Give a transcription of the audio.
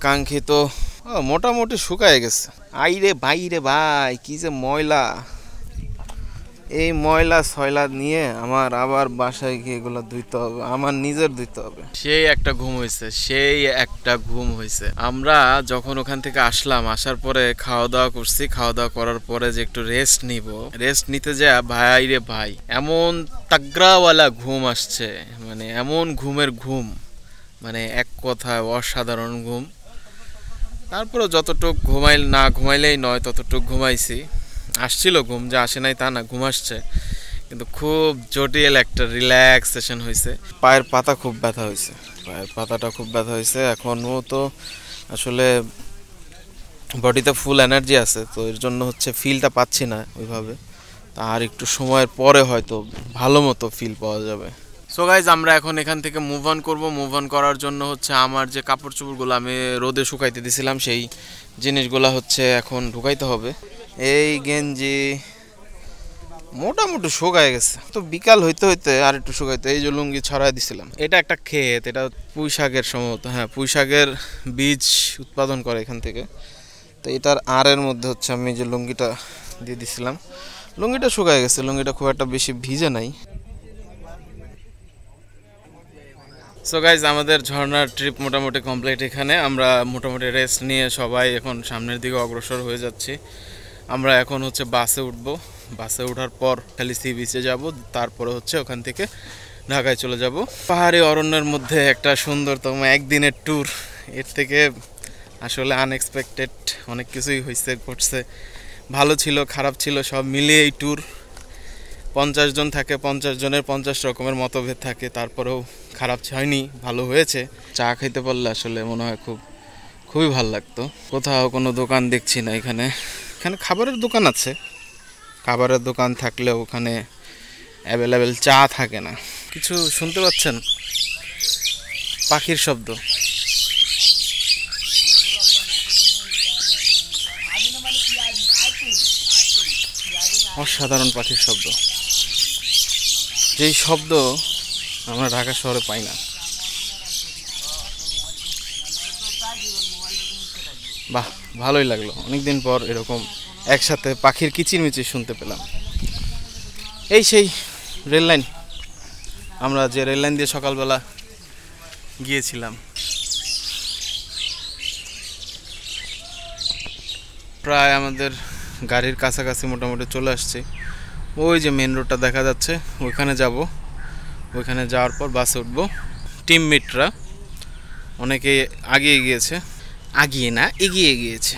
কাঙ্ক্ষিত মোটামুটি শুকায় গেছে। আইরে ভাই রে ভাই, কি যে ময়লা! এই ময়লা সয়লা নিয়ে আমার আবার বাসায় গিয়ে এগুলো ধুইতে হবে, আমার নিজের ধুইতে হবে। সেই একটা ঘুম হয়েছে। আমরা যখন ওখান থেকে আসলাম, আসার পরে খাওয়া দাওয়া করছি, খাওয়া দাওয়া করার পরে যে একটু রেস্ট নিতে যা ভাই রে ভাই, এমন তাগড়াওয়ালা ঘুম আসছে, মানে এমন ঘুমের ঘুম, মানে এক কথায় অসাধারণ ঘুম। তারপরে যতটুক ঘুমাইলেই নয় ততটুক ঘুমাইছি। আসছিল ঘুম, যে আসে নাই তা না, ঘুম আসছে, কিন্তু খুব জটিল একটা রিল্যাক্সেশন হয়েছে। পায়ের পাতাটা খুব ব্যথা হয়েছে। এখনও তো আসলে বডিতে ফুল এনার্জি আছে, তো এর জন্য হচ্ছে ফিলটা পাচ্ছি না ওইভাবে। আর একটু সময়ের পরে হয়তো ভালো মতো ফিল পাওয়া যাবে। সো গাইজ, আমরা এখন এখান থেকে মুভ অন করার জন্য হচ্ছে আমার যে কাপড় চোপড়গুলো আমি রোদে শুকাইতে দিয়েছিলাম, সেই জিনিসগুলো হচ্ছে এখন ঢুকাইতে হবে। এই গেঞ্জি মোটামুটি শুকায় গেছে, তো বিকাল হইতে আর একটু শুকাইতে। এই যে লুঙ্গি ছড়াই দিছিলাম, এটা একটা ক্ষেত, এটা পুঁই শাকের সম্ভবত, হ্যাঁ পুঁই শাকের বীজ উৎপাদন করে এখান থেকে। তো এটার আড়ের মধ্যে হচ্ছে আমি যে লুঙ্গিটা দিয়ে দিছিলাম, লুঙ্গিটা শুকায় গেছে, লুঙ্গিটা খুব একটা বেশি ভিজে নাই। সো গাইজ, আমাদের ঝর্ণার ট্রিপ মোটামুটি কমপ্লিট। এখানে আমরা মোটামুটি রেস্ট নিয়ে সবাই এখন সামনের দিকে অগ্রসর হয়ে যাচ্ছি। আমরা এখন হচ্ছে বাসে ওঠার পর খালি সি বিচে যাব, তারপরে হচ্ছে ওখান থেকে ঢাকায় চলে যাব। পাহাড়ি অরণ্যের মধ্যে একটা সুন্দরতম একদিনের ট্যুর, এর থেকে আসলে আনএক্সপেক্টেড অনেক কিছুই ঘটছে। ভালো ছিল, খারাপ ছিল, সব মিলিয়ে এই ট্যুর। 50 জন থাকে, 50 জনের 50 রকমের মতভেদ থাকে, তারপরেও খারাপ হয়নি, ভালো হয়েছে। চা খাইতে পারলে আসলে মনে হয় খুবই ভালো লাগতো। কোথাও কোনো দোকান দেখছি না। এখানে খাবারের দোকান আছে, খাবারের দোকান থাকলেও ওখানে অ্যাভেলেবেল চা থাকে না। কিছু শুনতে পাচ্ছেন? পাখির শব্দ। অসাধারণ পাখির শব্দ, যেই শব্দ আমরা ঢাকা শহরে পাই না। বাহ, ভালোই লাগলো, অনেকদিন পর এরকম একসাথে পাখির কিচিরমিচির শুনতে পেলাম। এই সেই রেল লাইন, আমরা যে রেল লাইন দিয়ে সকালবেলা গিয়েছিলাম। প্রায় আমাদের গাড়ির কাছাকাছি মোটামুটি চলে আসছি। ওই যে মেন রোডটা দেখা যাচ্ছে, ওইখানে যাব। ওইখানে যাওয়ার পর বাসে উঠবো। টিমমেটরা অনেকে এগিয়ে গিয়েছে, এগিয়ে গিয়েছে।